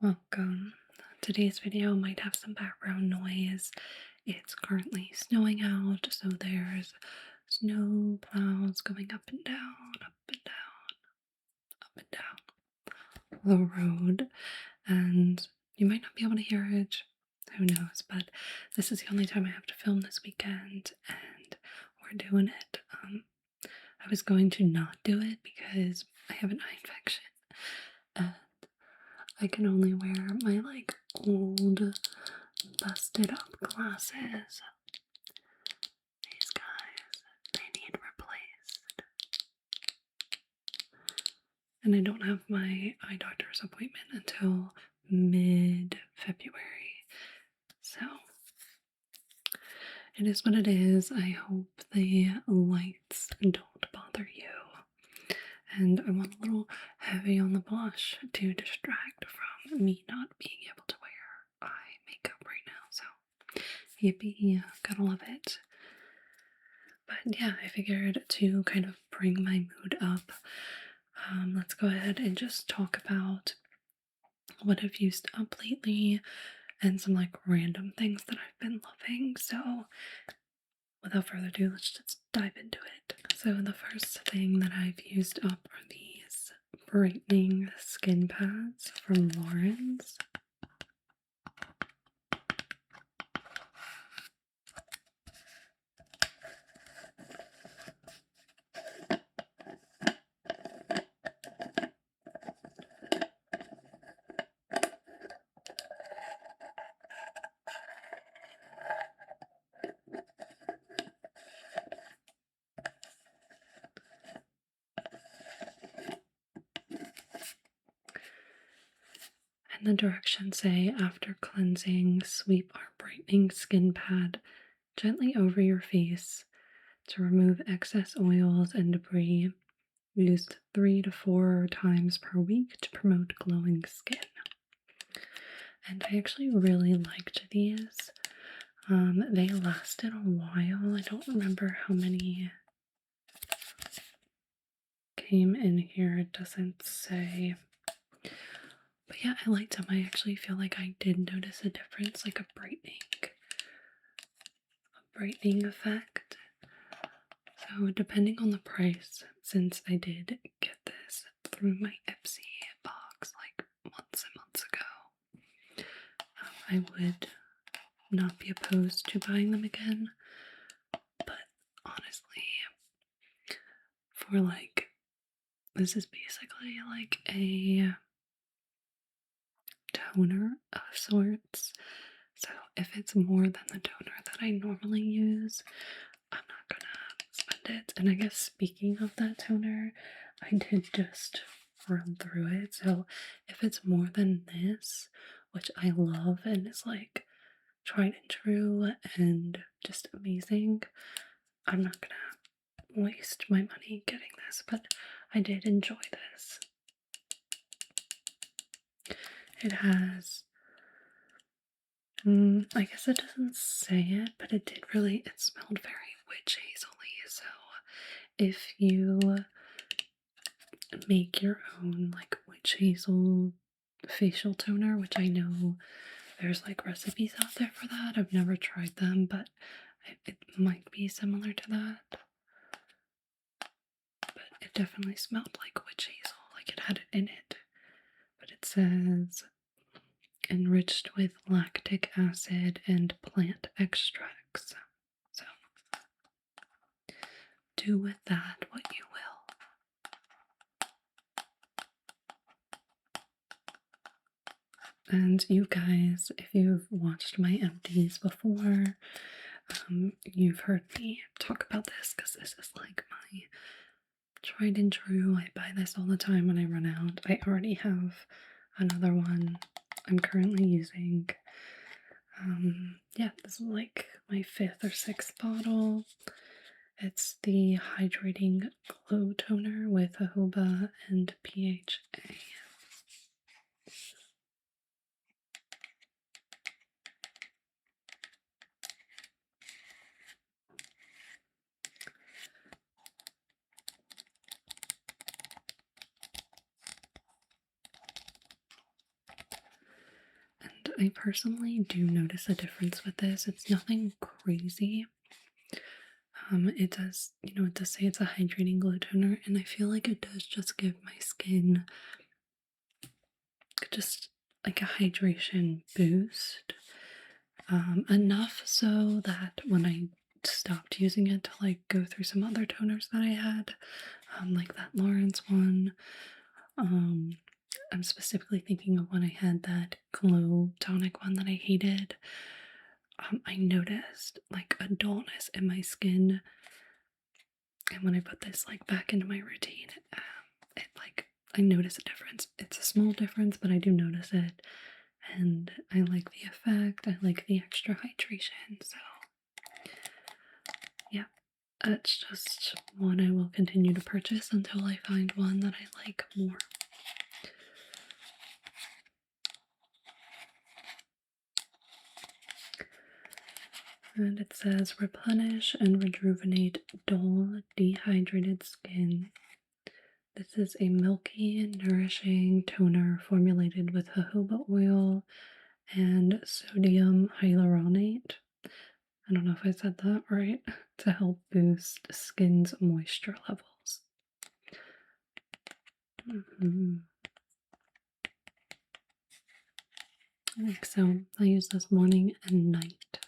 Welcome. Today's video might have some background noise. It's currently snowing out, so there's snow plows going up and down, up and down, up and down the road, and you might not be able to hear it. Who knows? But this is the only time I have to film this weekend, and we're doing it. I was going to not do it because I have an eye infection. I can only wear my old busted up glasses. These guys, they need replaced. And I don't have my eye doctor's appointment until mid-February. So it is what it is. I hope the lights don't bother you. And I want a little heavy on the blush to distract from me not being able to wear eye makeup right now. So, yippee, gotta love it. But yeah, I figured to kind of bring my mood up, let's go ahead and just talk about what I've used up lately and some random things that I've been loving. So, without further ado, let's just dive into it. So, the first thing that I've used up are these brightening skin pads from Lauren's. And the directions say, after cleansing, sweep our brightening skin pad gently over your face to remove excess oils and debris. Used 3 to 4 times per week to promote glowing skin. And I actually really liked these. They lasted a while. I don't remember how many came in here. It doesn't say. But yeah, I liked them. I actually feel like I did notice a difference, like a brightening effect. So depending on the price, since I did get this through my Ipsy box months and months ago, I would not be opposed to buying them again. But honestly, for this is basically a toner of sorts. So if it's more than the toner that I normally use, I'm not gonna spend it. And I guess speaking of that toner, I did just run through it. So if it's more than this, which I love and is tried and true and just amazing, I'm not gonna waste my money getting this, but I did enjoy this. It has, I guess it doesn't say it, but it smelled very witch hazily. So if you make your own witch hazel facial toner, which I know there's recipes out there for that, I've never tried them, but it might be similar to that. But it definitely smelled like witch hazel, it had it in it. But it says enriched with lactic acid and plant extracts. So do with that what you will. And you guys, if you've watched my empties before, you've heard me talk about this because this is my tried and true. I buy this all the time when I run out. I already have another one I'm currently using. Yeah, this is my 5th or 6th bottle. It's the Hydrating Glow Toner with jojoba and PHA. I personally do notice a difference with this. It's nothing crazy. It does, it does say it's a hydrating glow toner, and I feel like it does just give my skin just like a hydration boost. Enough so that when I stopped using it to like go through some other toners that I had, like that Lawrence one. Um, I'm specifically thinking of when I had that glow tonic one that I hated. I noticed like a dullness in my skin, and when I put this like back into my routine, it like I notice a difference. It's a small difference, but I do notice it, and I like the effect. I like the extra hydration. So yeah, that's just one I will continue to purchase until I find one that I like more. And it says replenish and rejuvenate dull, dehydrated skin. This is a milky, nourishing toner formulated with jojoba oil and sodium hyaluronate. I don't know if I said that right. To help boost skin's moisture levels. I think so. I use this morning and night.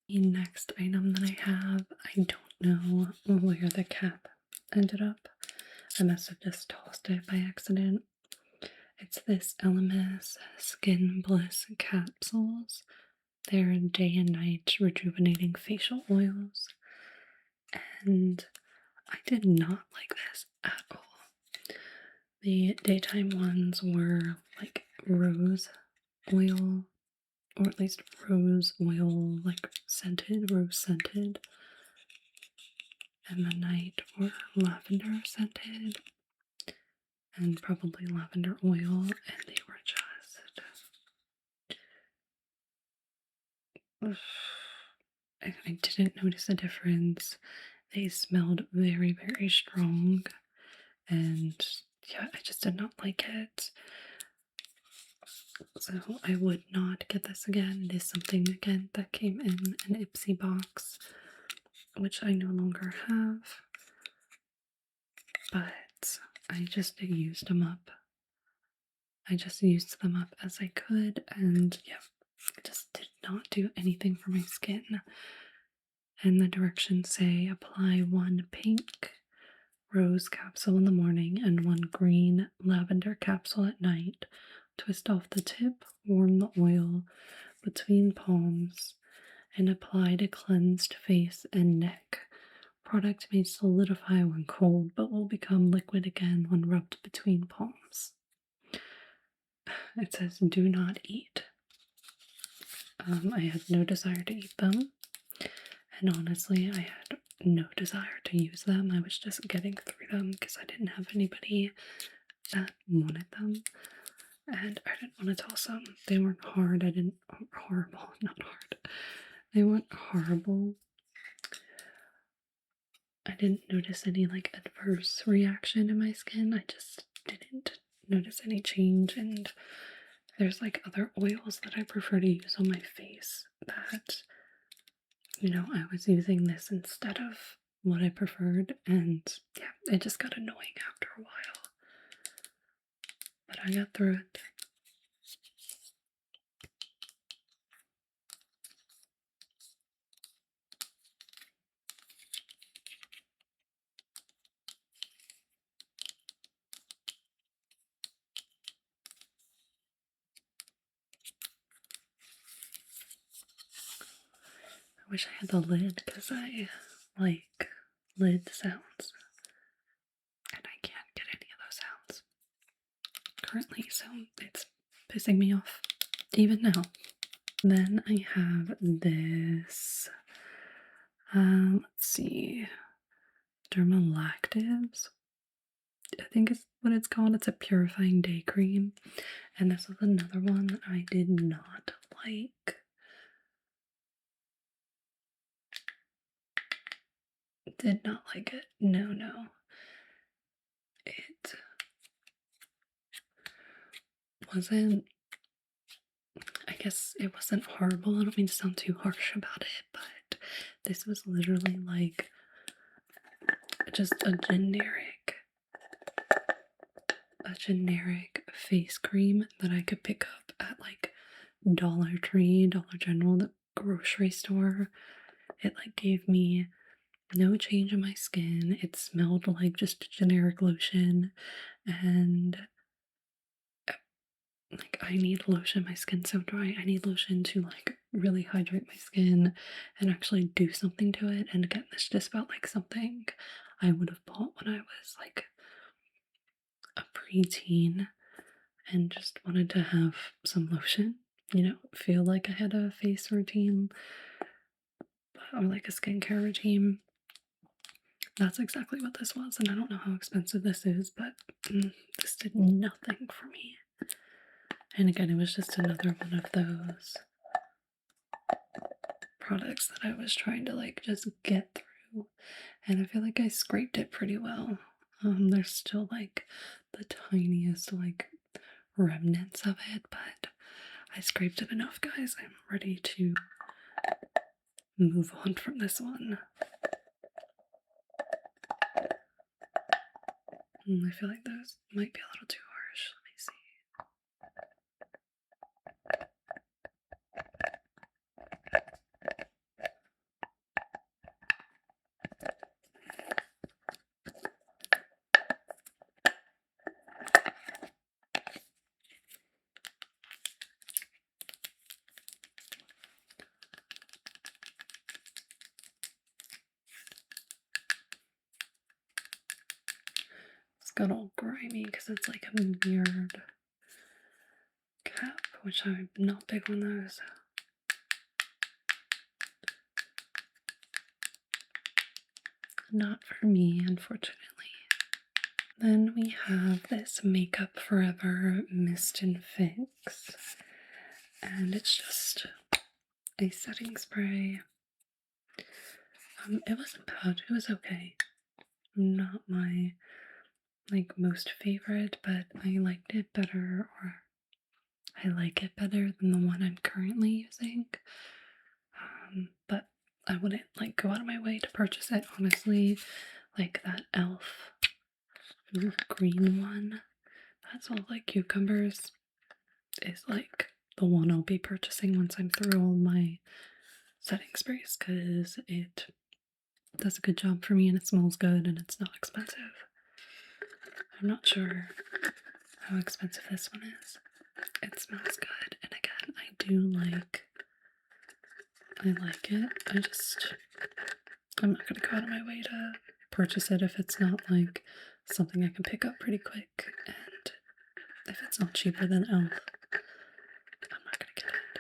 The next item that I have, I don't know where the cap ended up. I must have just tossed it by accident. It's this LMS Skin Bliss capsules. They're day and night rejuvenating facial oils. And I did not like this at all. The daytime ones were like rose oil, or at least rose oil, like scented, rose scented. And the night were lavender scented, and probably lavender oil, and they were just. I didn't notice a difference. They smelled very, very strong, and yeah, I just did not like it. So I would not get this again. It is something again that came in an Ipsy box, which I no longer have, but I just used them up. I just used them up as I could, and yeah, it just did not do anything for my skin. And the directions say apply one pink rose capsule in the morning and one green lavender capsule at night. Twist off the tip, warm the oil between palms, and apply to cleansed face and neck. Product may solidify when cold, but will become liquid again when rubbed between palms. It says do not eat. I had no desire to eat them, and honestly, I had no desire to use them. I was just getting through them because I didn't have anybody that wanted them, and I didn't want to toss them. They weren't hard. Horrible, not hard. They weren't horrible. I didn't notice any like adverse reaction in my skin. I just didn't notice any change, and there's like other oils that I prefer to use on my face that, I was using this instead of what I preferred, and yeah, it just got annoying after a while. But I got through it. wish I had the lid because I like lid sounds. And I can't get any of those sounds currently, so it's pissing me off even now. Then I have this, let's see, Dermalactives, I think is what it's called. It's a purifying day cream. And this was another one that I did not like. Did not like it. No, no. It wasn't, I guess it wasn't horrible. I don't mean to sound too harsh about it, but this was literally like just a generic face cream that I could pick up at like Dollar Tree, Dollar General, the grocery store. It like gave me no change in my skin. It smelled like just generic lotion, and like I need lotion. My skin's so dry. I need lotion to like really hydrate my skin and actually do something to it. And again, this just felt like something I would have bought when I was like a preteen and just wanted to have some lotion, feel like I had a face routine or like a skincare routine. That's exactly what this was, and I don't know how expensive this is, but this did nothing for me. And again, it was just another one of those products that I was trying to like just get through, and I feel like I scraped it pretty well. There's still like the tiniest like remnants of it, but I scraped it enough, guys. I'm ready to move on from this one. I feel like those might be a little too harsh. Let me see. It's got all grimy because it's like a mirrored cap, which I'm not big on those. Not for me, unfortunately. Then we have this Makeup Forever Mist and Fix, and it's just a setting spray. It wasn't bad. It was okay. Not my like most favorite, but I liked it better, or I like it better than the one I'm currently using. But I wouldn't like go out of my way to purchase it, honestly. Like that elf green one that smells like cucumbers is like the one I'll be purchasing once I'm through all my setting sprays, because it does a good job for me and it smells good and it's not expensive. I'm not sure how expensive this one is. It smells good, and again, I like it. I'm not gonna go out of my way to purchase it if it's not like something I can pick up pretty quick, and if it's not cheaper than elf, I'm not gonna get it.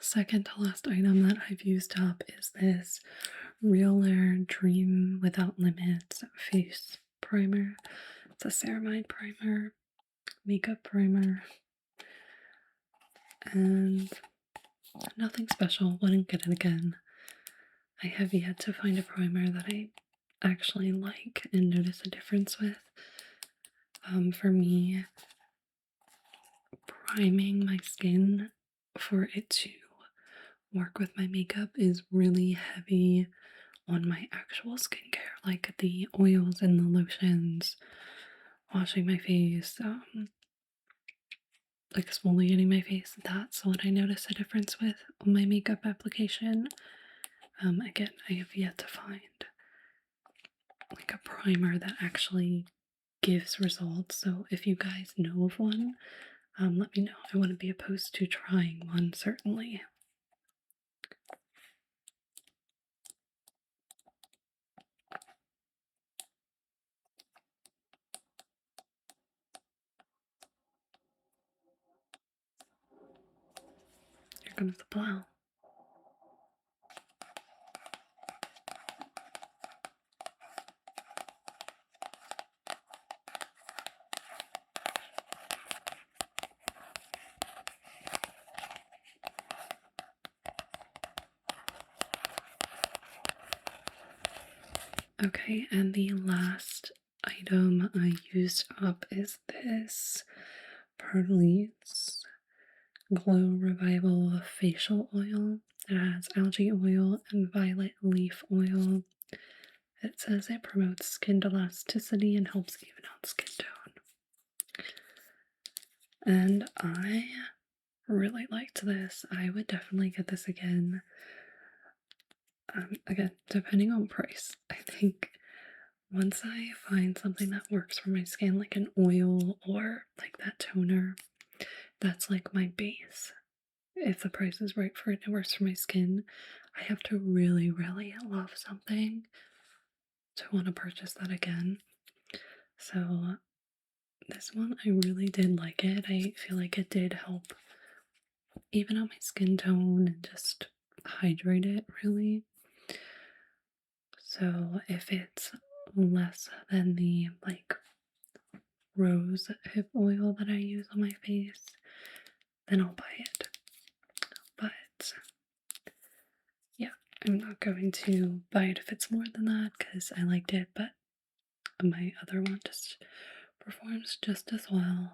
Second to last item that I've used up is this Real Air Dream Without Limits face primer. It's a ceramide primer, makeup primer, and nothing special. Wouldn't get it again. I have yet to find a primer that I actually like and notice a difference with. For me, priming my skin for it to work with my makeup is really heavy on my actual skincare, like the oils and the lotions, washing my face, exfoliating my face. That's what I notice a difference with on my makeup application. Again, I have yet to find like a primer that actually gives results. So if you guys know of one, let me know. I wouldn't be opposed to trying one, certainly. Here comes the plow. Okay, and the last item I used up is this Perlitte's Glow Revival Facial Oil. It has algae oil and violet leaf oil. It says it promotes skin elasticity and helps even out skin tone. And I really liked this. I would definitely get this again. Again, depending on price. I think once I find something that works for my skin, like an oil or like that toner, that's like my base. If the price is right for it and it works for my skin, I have to really, really love something to want to purchase that again. So this one, I really did like it. I feel like it did help even out my skin tone and just hydrate it really. So if it's less than the like rose hip oil that I use on my face, then I'll buy it. But yeah, I'm not going to buy it if it's more than that because I liked it, but my other one just performs just as well.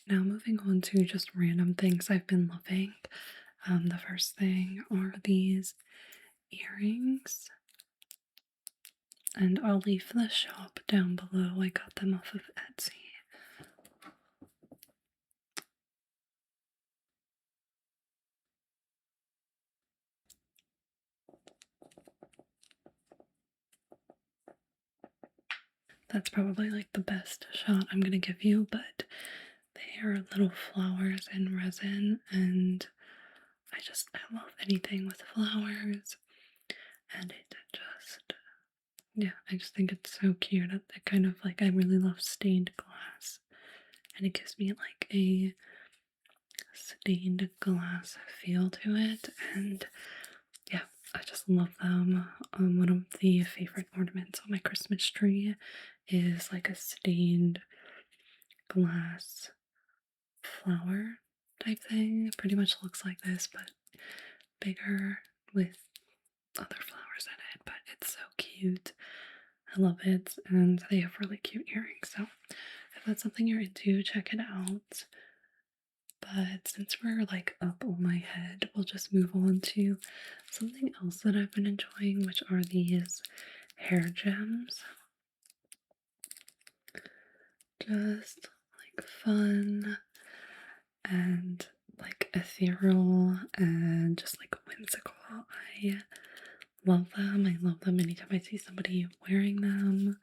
Now moving on to just random things I've been loving. The first thing are these earrings, and I'll leave the shop down below. I got them off of Etsy. That's probably like the best shot I'm gonna give you, but they are little flowers in resin, and I love anything with flowers, and it just, yeah, I just think it's so cute. It kind of like, I really love stained glass, and it gives me like a stained glass feel to it, and yeah, I just love them. One of the favorite ornaments on my Christmas tree is like a stained glass flower type thing. It pretty much looks like this, but bigger with other flowers in it. But it's so cute. I love it, and they have really cute earrings. So if that's something you're into, check it out. But since we're like up on my head, we'll just move on to something else that I've been enjoying, which are these hair gems. Just like fun and like ethereal ethereal and just like whimsical. I love them. I love them anytime I see somebody wearing them.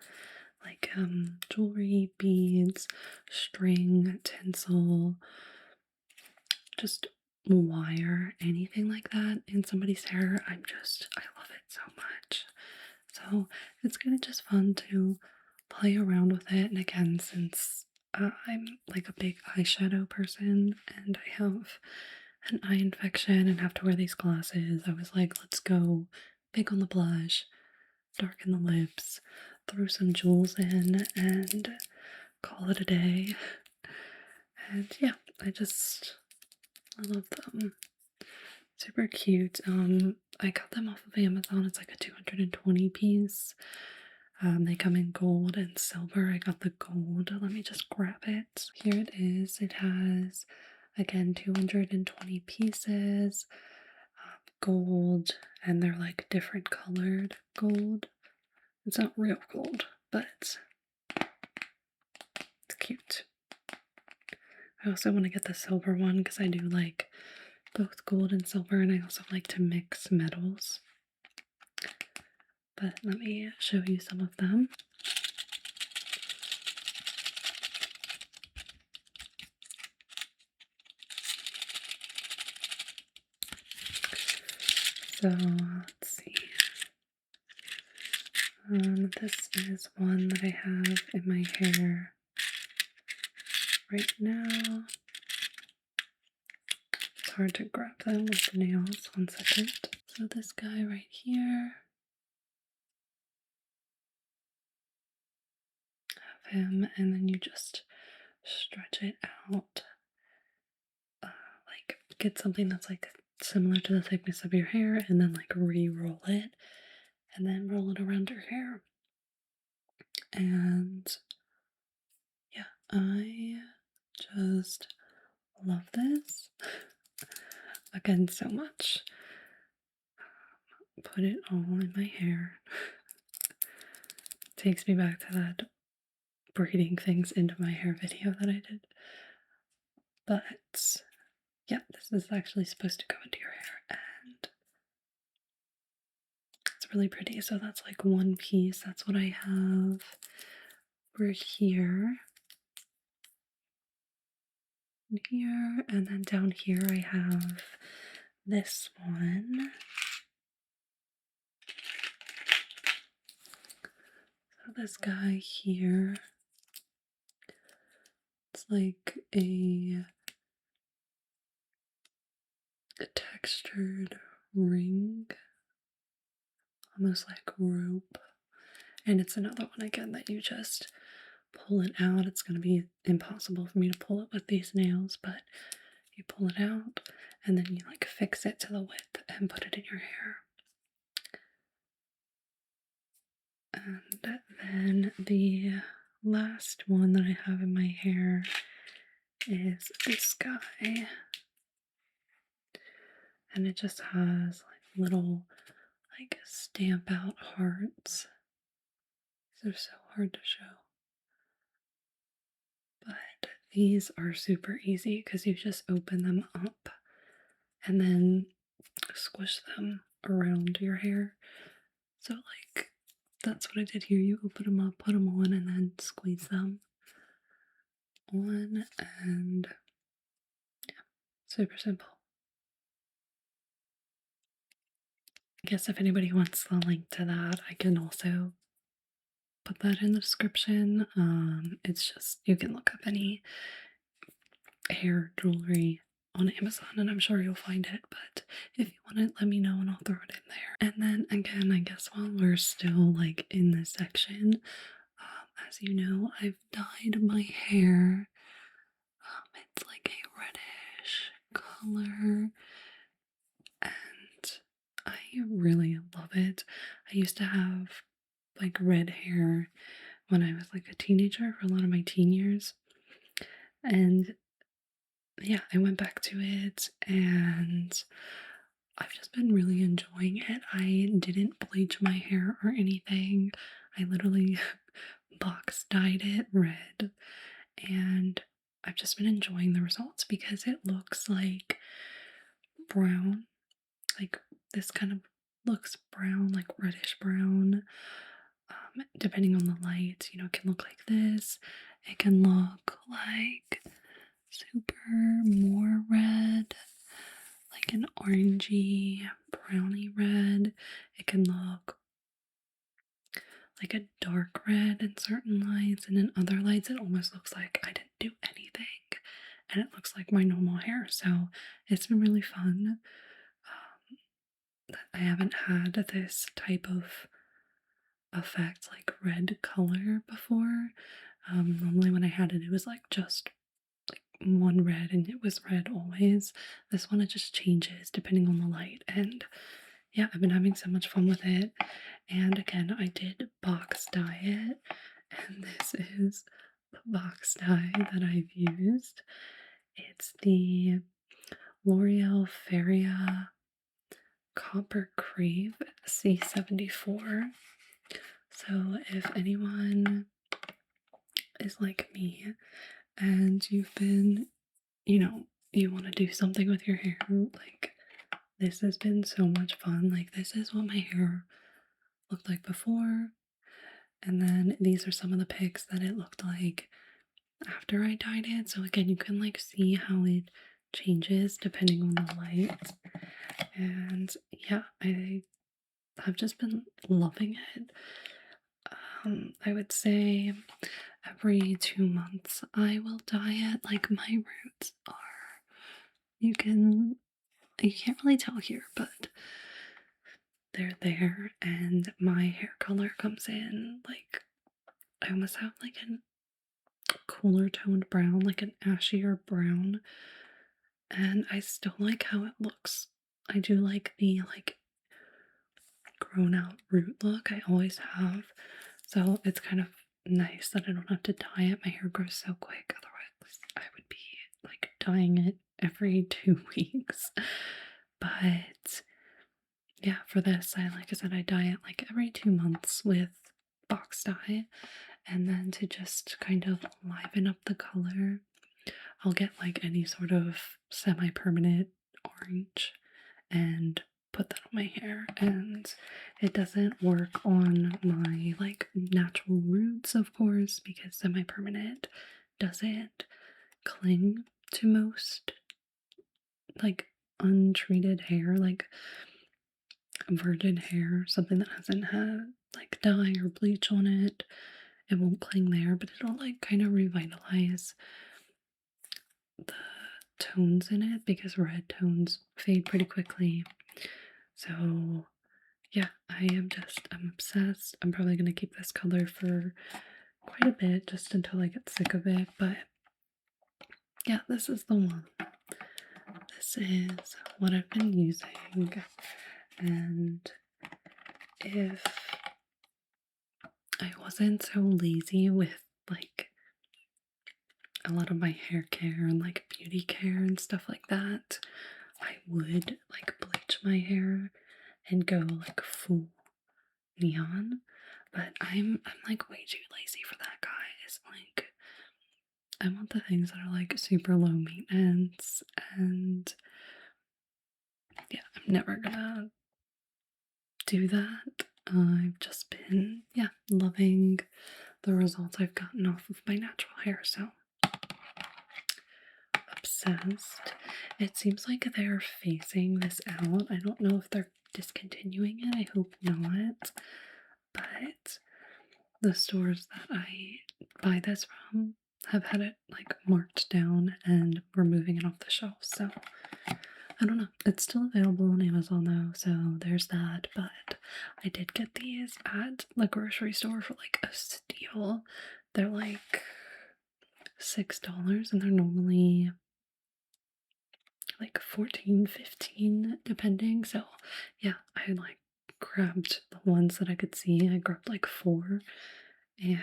Like jewelry, beads, string, tinsel, just wire, anything like that in somebody's hair. I love it so much. So it's kind of just fun to play around with it. And again, since I'm like a big eyeshadow person and I have an eye infection and have to wear these glasses, I was like, let's go big on the blush, darken the lips, throw some jewels in, and call it a day. And yeah, I love them. Super cute. I got them off of Amazon. It's like a 220 piece. They come in gold and silver. I got the gold. Let me just grab it. Here it is. It has, again, 220 pieces, gold, and they're like different colored gold. It's not real gold, but it's cute. I also want to get the silver one because I do like both gold and silver, and I also like to mix metals. But let me show you some of them. So let's see. This is one that I have in my hair right now. It's hard to grab them with the nails. 1 second. So this guy right here, have him, and then you just stretch it out. Like get something that's like similar to the thickness of your hair, and then like re-roll it, and then roll it around your hair. And yeah, I just love this again so much. Put it all in my hair. Takes me back to that braiding things into my hair video that I did. But yeah, this is actually supposed to go into your hair, and it's really pretty. So that's like one piece. That's what I have over here. Here, and then down here I have this one. So this guy here, it's like a textured ring, almost like rope. And it's another one again that you just pull it out. It's going to be impossible for me to pull it with these nails, but you pull it out and then you like fix it to the width and put it in your hair. And then the last one that I have in my hair is this guy. And it just has like little like stamp out hearts. These are so hard to show. But these are super easy because you just open them up and then squish them around your hair. So like that's what I did here. You open them up, put them on, and then squeeze them on, and yeah, super simple. I guess if anybody wants the link to that, I can also put that in the description. It's just, you can look up any hair jewelry on Amazon and I'm sure you'll find it, but if you want it, let me know and I'll throw it in there. And then again, I guess while we're still like in this section, as you know, I've dyed my hair. It's like a reddish color and I really love it. I used to have like red hair when I was like a teenager for a lot of my teen years. And yeah, I went back to it and I've just been really enjoying it. I didn't bleach my hair or anything. I literally box dyed it red and I've just been enjoying the results because it looks like brown, like this kind of looks brown, like reddish brown. Depending on the light, it can look like this. It can look like super more red, like an orangey, browny red. It can look like a dark red in certain lights, and in other lights, it almost looks like I didn't do anything, and it looks like my normal hair. So it's been really fun. I haven't had this type of effect, like red color, before. Normally, when I had it, it was like just like one red, and it was red always. This one, it just changes depending on the light, and yeah, I've been having so much fun with it. And again, I did box dye it, and this is the box dye that I've used. It's the L'Oreal Feria Copper Crave C74. So if anyone is like me and you've been, you want to do something with your hair, like this has been so much fun. Like, this is what my hair looked like before. And then these are some of the pics that it looked like after I dyed it. So again, you can like see how it changes depending on the light. And yeah, I have just been loving it. I would say every 2 months I will dye it. Like, my roots are, you can't really tell here, but they're there, and my hair color comes in like I almost have like a cooler toned brown, like an ashier brown, and I still like how it looks. I do like the like grown out root look I always have, so it's kind of nice that I don't have to dye it. My hair grows so quick, otherwise I would be like dyeing it every 2 weeks. But yeah, for this, like I said, I dye it like every 2 months with box dye. And then to just kind of liven up the color, I'll get like any sort of semi permanent orange and put that on my hair. And it doesn't work on my like natural roots, of course, because semi permanent doesn't cling to most like untreated hair, like virgin hair, something that hasn't had like dye or bleach on it. It won't cling there, but it'll like kind of revitalize the tones in it because red tones fade pretty quickly. So yeah, I'm obsessed. I'm probably gonna keep this color for quite a bit just until I get sick of it, but yeah, this is the one. This is what I've been using, and if I wasn't so lazy with like a lot of my hair care and like beauty care and stuff like that, I would like bleach my hair and go like full neon. But I'm like way too lazy for that, guys. Like, I want the things that are like super low maintenance, and yeah, I'm never gonna do that. I've just been, yeah, loving the results I've gotten off of my natural hair, so obsessed. It seems like they're phasing this out. I don't know if they're discontinuing it. I hope not. But the stores that I buy this from have had it like marked down and removing it off the shelf. So I don't know. It's still available on Amazon though, so there's that. But I did get these at the grocery store for like a steal. They're like $6 and they're normally like 14, 15 depending. So yeah, I like grabbed the ones that I could see. I grabbed like 4, and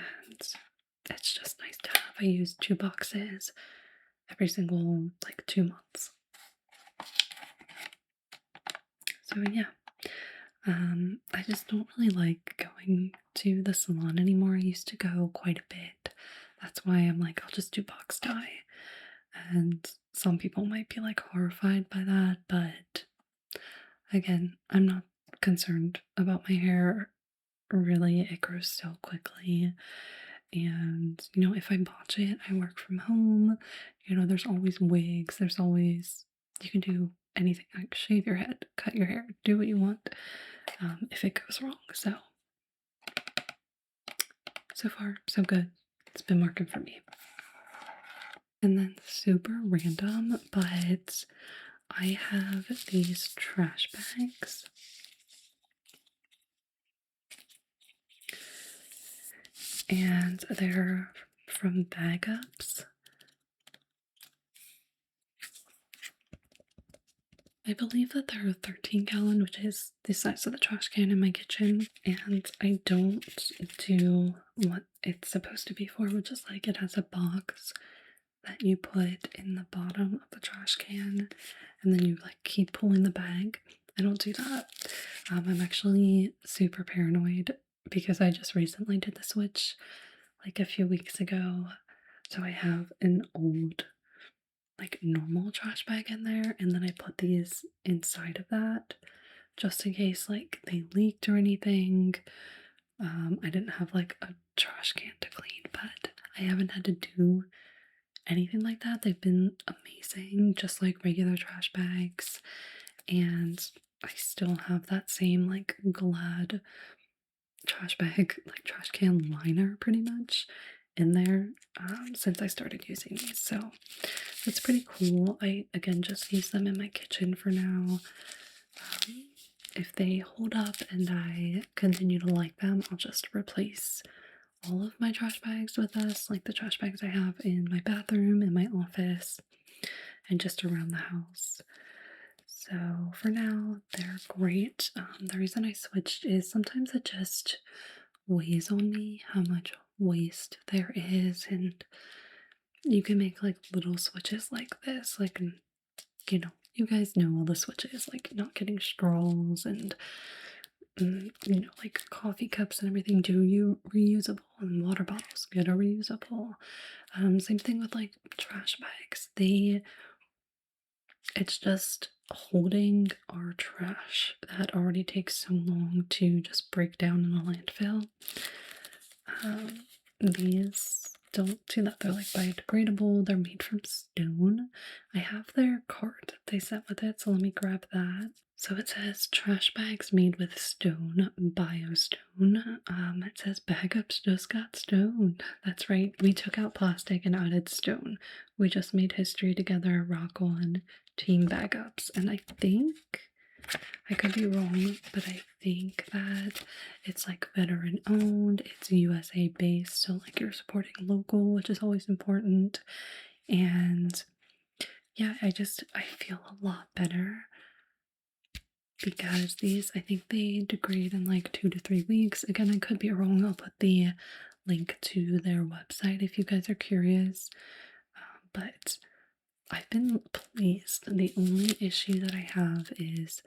it's just nice to have. I use 2 boxes every single like 2 months. So yeah, I just don't really like going to the salon anymore. I used to go quite a bit. That's why I'm like, I'll just do box dye. And some people might be like horrified by that, but again, I'm not concerned about my hair. Really, it grows so quickly. And, if I botch it, I work from home. There's always wigs, there's always, you can do anything like shave your head, cut your hair, do what you want if it goes wrong. So far, so good. It's been working for me. And then super random, but I have these trash bags. And they're from Bag Ups. I believe that they're a 13-gallon, which is the size of the trash can in my kitchen. And I don't do what it's supposed to be for, which is like it has a box that you put in the bottom of the trash can, and then you like keep pulling the bag. I don't do that. I'm actually super paranoid because I just recently did the switch like a few weeks ago. So I have an old like normal trash bag in there, and then I put these inside of that just in case like they leaked or anything. I didn't have like a trash can to clean, but I haven't had to do anything like that. They've been amazing, just like regular trash bags. And I still have that same like Glad trash bag, like trash can liner pretty much in there since I started using these. So it's pretty cool. I again just use them in my kitchen for now. If they hold up and I continue to like them, I'll just replace all of my trash bags with this, like the trash bags I have in my bathroom, in my office, and just around the house. So for now, they're great. The reason I switched is sometimes it just weighs on me how much waste there is, and you can make like little switches like this, like, you guys know all the switches, like not getting straws and like coffee cups and everything do you reusable, and water bottles get a reusable. Same thing with like trash bags. It's just holding our trash that already takes so long to just break down in a landfill. These don't do that. They're like biodegradable. They're made from stone. I have their card that they sent with it, so let me grab that. So it says trash bags made with stone, biostone. It says Bag Ups just got stone. That's right. We took out plastic and added stone. We just made history together. Rock on, Team Bag Ups. And I think I could be wrong, but I think that it's like veteran owned. It's USA based, so like you're supporting local, which is always important. And yeah, I feel a lot better because these, I think they degrade in like 2 to 3 weeks. Again, I could be wrong. I'll put the link to their website if you guys are curious. But I've been pleased. The only issue that I have is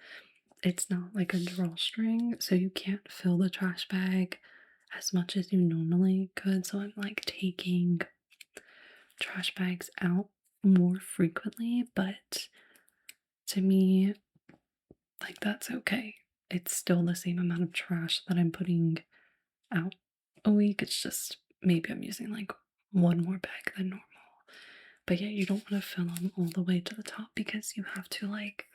it's not like a drawstring, so you can't fill the trash bag as much as you normally could. So I'm like taking trash bags out more frequently, but to me, like that's okay. It's still the same amount of trash that I'm putting out a week. It's just maybe I'm using like one more bag than normal. But yeah, you don't want to fill them all the way to the top because you have to like,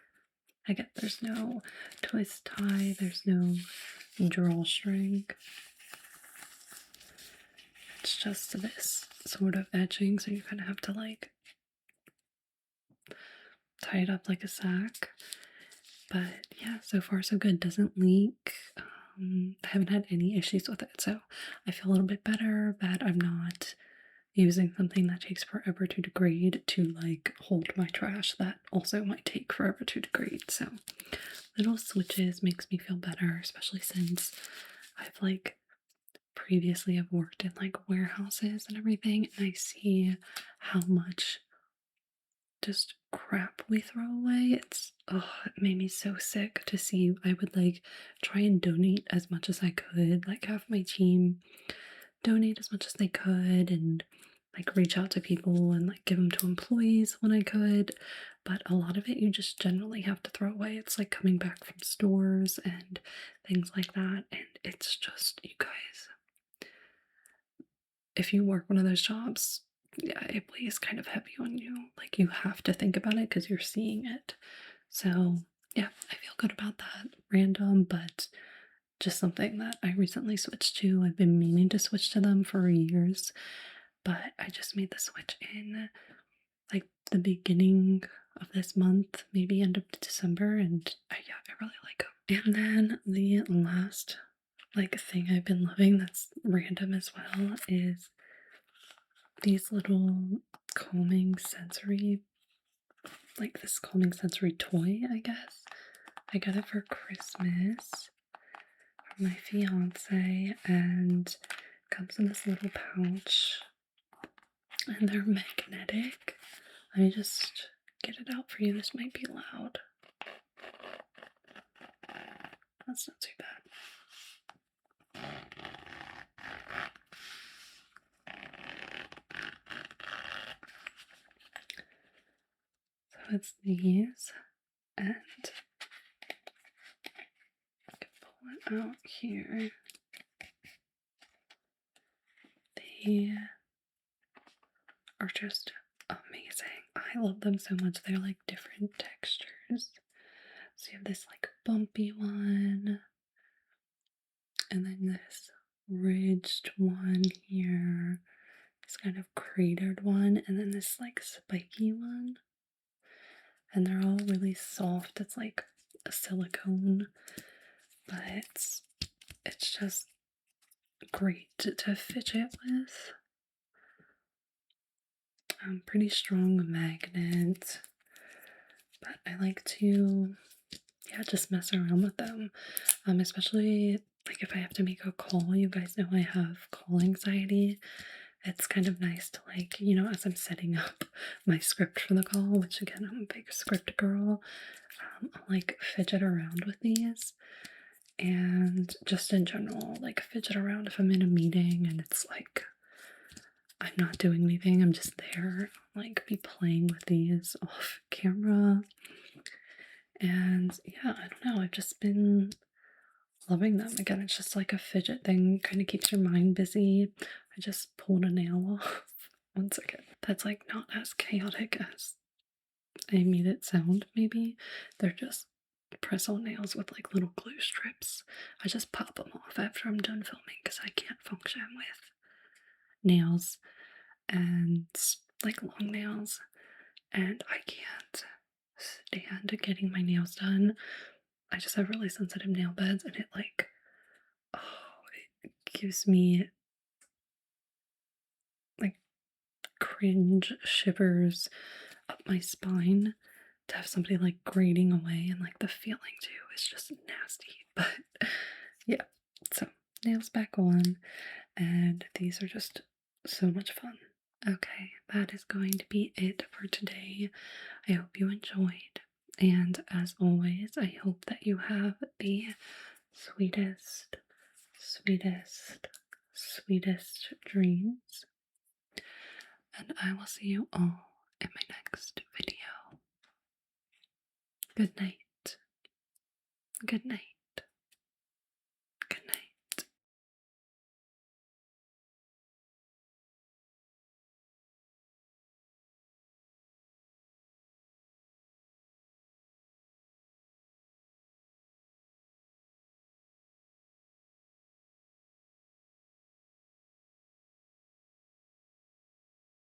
again, there's no twist tie, there's no drawstring. It's just this sort of edging, so you kind of have to like tie it up like a sack. But yeah, so far so good. Doesn't leak. I haven't had any issues with it, so I feel a little bit better that I'm not using something that takes forever to degrade to like hold my trash that also might take forever to degrade. So little switches makes me feel better, especially since I've like previously I've worked in like warehouses and everything, and I see how much just crap we throw away. It made me so sick to see. I would like try and donate as much as I could, like have my team donate as much as they could, and like reach out to people and like give them to employees when I could. But a lot of it you just generally have to throw away. It's like coming back from stores and things like that. And it's just, you guys, if you work one of those jobs, yeah, it weighs kind of heavy on you. Like you have to think about it because you're seeing it. So yeah, I feel good about that. Random, but just something that I recently switched to. I've been meaning to switch to them for years, but I just made the switch in like the beginning of this month, maybe end of December, and yeah, I really like them. And then the last like thing I've been loving that's random as well is these little calming sensory, like this calming sensory toy, I guess. I got it for Christmas from my fiance, and comes in this little pouch, and they're magnetic. Let me just get it out for you. This might be loud. That's not too bad. So it's these, and I can pull it out here. They are just amazing. I love them so much. They're like different textures. So you have this like bumpy one, and then this ridged one here, this kind of cratered one, and then this like spiky one. And they're all really soft. It's like a silicone, but it's just great to fidget with. Pretty strong magnet, but I like to, yeah, just mess around with them. Especially like if I have to make a call. You guys know I have call anxiety. It's kind of nice to like, as I'm setting up my script for the call, which again, I'm a big script girl, I'll like fidget around with these. And just in general, like fidget around if I'm in a meeting and it's like I'm not doing anything, I'm just there, like be playing with these off camera. And yeah, I don't know, I've just been loving them. Again, it's just like a fidget thing, kind of keeps your mind busy. I just pulled a nail off. One second. That's like not as chaotic as I made it sound, maybe. They're just press on nails with like little glue strips. I just pop them off after I'm done filming because I can't function with nails and like long nails, and I can't stand getting my nails done. I just have really sensitive nail beds, and it like, oh, it gives me like cringe shivers up my spine to have somebody like grating away, and like the feeling too is just nasty. But yeah, so nails back on, and these are just so much fun. Okay, that is going to be it for today. I hope you enjoyed, and as always, I hope that you have the sweetest, sweetest, sweetest dreams. And I will see you all in my next video. Good night. Good night.